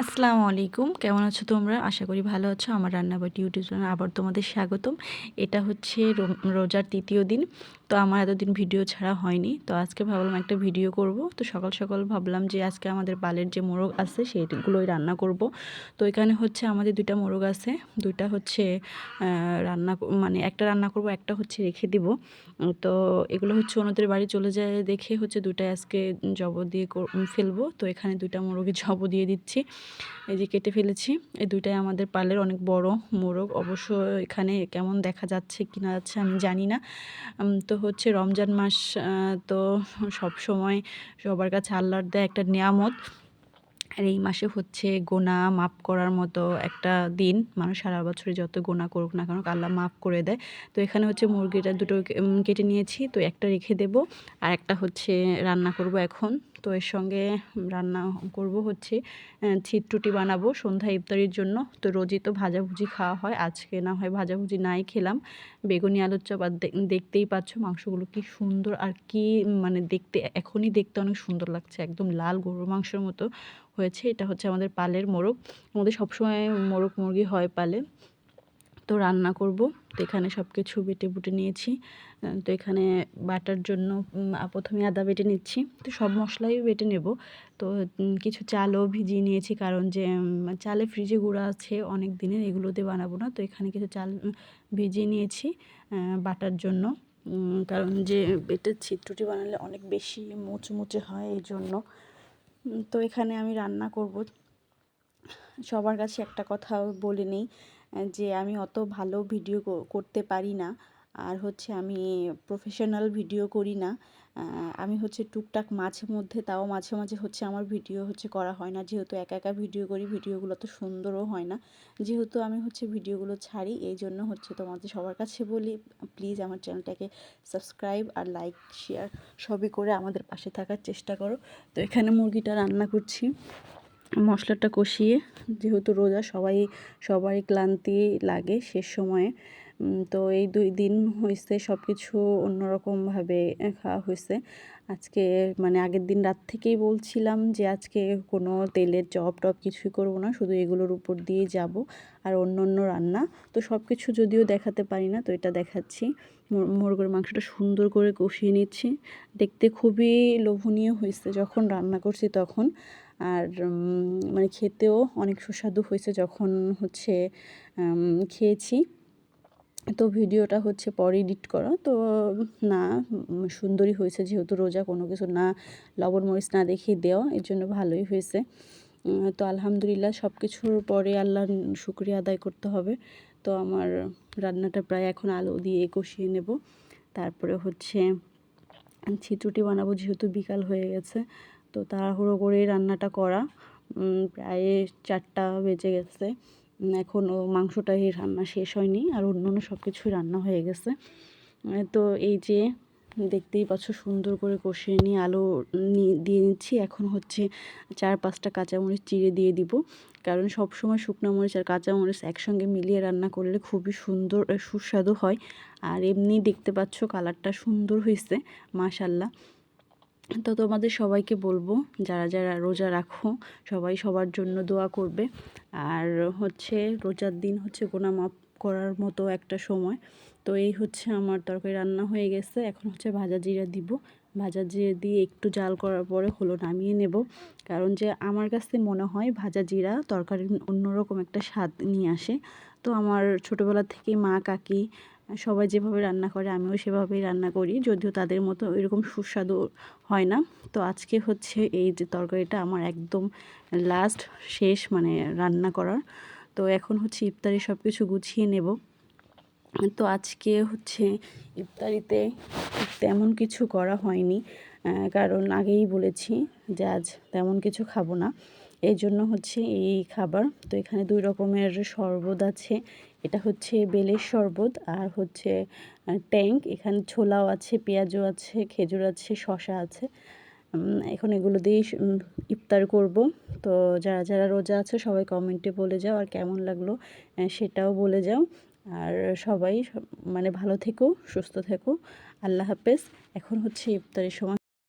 আসসালামু আলাইকুম, কেমন আছো তোমরা? আশা করি ভালো আছো। আমার রান্নাবাটি ইউটিউব চ্যানেলে আবার তোমাদের স্বাগতম। এটা হচ্ছে রোজার ৩য় দিন। তো আমার এতদিন ভিডিও ছাড়া হয়নি। তো আজকে ভাবলাম একটা ভিডিও করব। তো সকাল সকাল ভাবলাম যে আজকে আমাদের পালের যে মোরগ আছে সেগুলোই রান্না করব। তো এখানে হচ্ছে আমাদের 2টা মোরগ আছে। 2টা হচ্ছে মানে একটা রান্না করব, একটা হচ্ছে রেখে দিব। তো এগুলো হচ্ছে ওনাদের বাড়ি চলে যায় দেখে হচ্ছে 2টাই আজকে জব দিয়ে ফেলবো। তো এখানে 2টা মোরগের জব দিয়ে দিচ্ছি। এই যে কেটে ফেলেছি। এই 2টাই আমাদের পালের অনেক বড় মোরগ। অবশ্য এখানে কেমন দেখা যাচ্ছে কি না যাচ্ছে আমি জানি না। তো হচ্ছে রমজান মাস, তো সব সময় সবার কাছে আল্লাহর দেয়া একটা নিয়ামত। আর এই মাসে হচ্ছে গোনা মাফ করার মতো একটা দিন। মানুষ সারা বছরে যত গোনা করুক না কেন আল্লাহ মাফ করে দেয়। তো এখানে হচ্ছে মুরগিটা দুটো কেটে নিয়েছি। তো একটা রেখে দেব, আর একটা হচ্ছে রান্না করব এখন। তো এর সঙ্গে রান্না করব হচ্ছে ছিটটুটি বানাবো সন্ধ্যা ইফতারির জন্য। তো রোজই তো ভাজাভুজি খাওয়া হয়, আজকে না হয় ভাজাভুজি নাই খেলাম। বেগুনি আলুর চপ, আর দেখতেই পাচ্ছ মাংসগুলো কি সুন্দর, আর কি মানে দেখতে এখনই দেখতে অনেক সুন্দর লাগছে, একদম লাল গরুর মাংসের মতো হয়েছে। এটা হচ্ছে আমাদের পালের মোরগ। আমাদের সবসময় মোরগ মুরগি হয় পালে। তো রান্না করব। তো এখানে সব কিছু বেটে বুটে নিয়েছি। তো এখানে বাটার জন্য প্রথমে আদা বেটে নিচ্ছি। তো সব মশলাই বেটে নেব। তো কিছু চালও ভিজিয়ে নিয়েছি, কারণ যে চালে ফ্রিজে গুঁড়া আছে অনেক দিনের, এগুলোতে বানাবো না। তো এখানে কিছু চাল ভিজিয়ে নিয়েছি বাটার জন্য। কারণ যে বেটে ছিটরুটি বানালে অনেক বেশি মুচমুচে হয়, এই জন্য। তো এখানে আমি রান্না করব। সবার কাছে একটা কথা বলে নিই, যে আমি অত ভালো ভিডিও করতে পারি না, আর হচ্ছে আমি প্রফেশনাল ভিডিও করি না। আমি হচ্ছে টুকটাক মাঝে মধ্যে, তাও মাঝে মাঝে হচ্ছে আমার ভিডিও হচ্ছে করা হয় না, যেহেতু একা একা ভিডিও করি, ভিডিওগুলো তো সুন্দরও হয় না। যেহেতু আমি হচ্ছে ভিডিওগুলো ছাড়ি, এই জন্য হচ্ছে তোমাদের সবার কাছে বলি, প্লিজ আমার চ্যানেলটাকে সাবস্ক্রাইব আর লাইক শেয়ার সবই করে আমাদের পাশে থাকার চেষ্টা করো। তো এখানে মুরগিটা রান্না করছি মশলাটা কষিয়ে। যেহেতু রোজা, সবারই ক্লান্তি লাগে শেষ সময়ে। তো এই 2 দিন হয়েছে সব কিছু অন্যরকমভাবে খাওয়া হয়েছে। আজকে মানে আগের দিন রাত থেকেই বলছিলাম যে আজকে কোনো তেলের চপ টপ কিছুই করবো না, শুধু এগুলোর উপর দিয়ে যাব আর অন্য রান্না। তো সব কিছু যদিও দেখাতে পারি না, তো এটা দেখাচ্ছি। মুরগির মাংসটা সুন্দর করে কষিয়ে নিচ্ছি। দেখতে খুবই লোভনীয় হয়েছে যখন রান্না করছি তখন। আর মানে খেতেও অনেক সুস্বাদু হয়েছে যখন হচ্ছে খেয়েছি। তো ভিডিওটা হচ্ছে পরে এডিট করা। তো না, সুন্দরই হয়েছে, যেহেতু রোজা কোনো কিছু না লবণ মরিচ না দেখেই দেওয়া, এর জন্য ভালোই হয়েছে। তো আলহামদুলিল্লাহ, সব কিছুর পরে আল্লাহর শুকরিয়া আদায় করতে হবে। তো আমার রান্নাটা প্রায় এখন আলু দিয়ে কষিয়ে নেব। তারপরে হচ্ছে ছিটুটি বানাবো, যেহেতু বিকাল হয়ে গেছে। তো তাড়াহুড়ো করেই রান্নাটা করা। প্রায় 4টা বেজে গেছে। এখনও মাংসটাই রান্না শেষ হয়নি, আর অন্য সব কিছুই রান্না হয়ে গেছে। তো এই যে দেখতেই পাচ্ছ, সুন্দর করে কষিয়ে নিয়ে আলু দিয়ে নিচ্ছি। এখন হচ্ছে 4-5টা কাঁচামরিচ চিড়ে দিয়ে দিব, কারণ সবসময় শুকনো মরিচ আর কাঁচামরিচ একসঙ্গে মিলিয়ে রান্না করলে খুবই সুন্দর সুস্বাদু হয়। আর এমনি দেখতে পাচ্ছ কালারটা সুন্দর হয়েছে, মাশাল্লাহ। তো তোমাদের সবাইকে বলবো, যারা যারা রোজা রাখো সবাই সবার জন্য দোয়া করবে। আর হচ্ছে রোজার দিন হচ্ছে গুনাহ মাফ করার মতো একটা সময়। তো এই হচ্ছে আমার তরকারি রান্না হয়ে গেছে। এখন হচ্ছে ভাজা জিরা দিব। ভাজা জিরা দিয়ে একটু জাল করার পরে হলো নামিয়ে নেব। কারণ যে আমার কাছে মনে হয় ভাজা জিরা তরকারির অন্যরকম একটা স্বাদ নিয়ে আসে। তো আমার ছোটোবেলা থেকেই মা কাকি সবাই যেভাবে রান্না করে আমিও সেভাবেই রান্না করি, যদিও তাদের মতো এরকম সুস্বাদু হয় না। তো আজকে হচ্ছে এই যে তরকারিটা আমার একদম লাস্ট শেষ, মানে রান্না করার। তো এখন হচ্ছে ইফতারি সব কিছু গুছিয়ে নেব। তো আজকে হচ্ছে ইফতারিতে তেমন কিছু করা হয়নি, কারণ আগেই বলেছি যে আজ তেমন কিছু খাবো না, এই জন্য হচ্ছে এই খাবার। তো এখানে 2 রকমের শরবত আছে। এটা হচ্ছে বেলের শরবত, আর হচ্ছে ট্যাঙ্ক। এখানে ছোলাও আছে, পেঁয়াজও আছে, খেজুর আছে, শসা আছে। এখন এগুলো দিয়েই ইফতার করব। তো যারা যারা রোজা আছে সবাই কমেন্টে বলে যাও, আর কেমন লাগলো সেটাও বলে যাও। আর সবাই মানে ভালো থেকো, সুস্থ থেকো। আল্লাহ হাফেজ। এখন হচ্ছে ইফতারের সময়।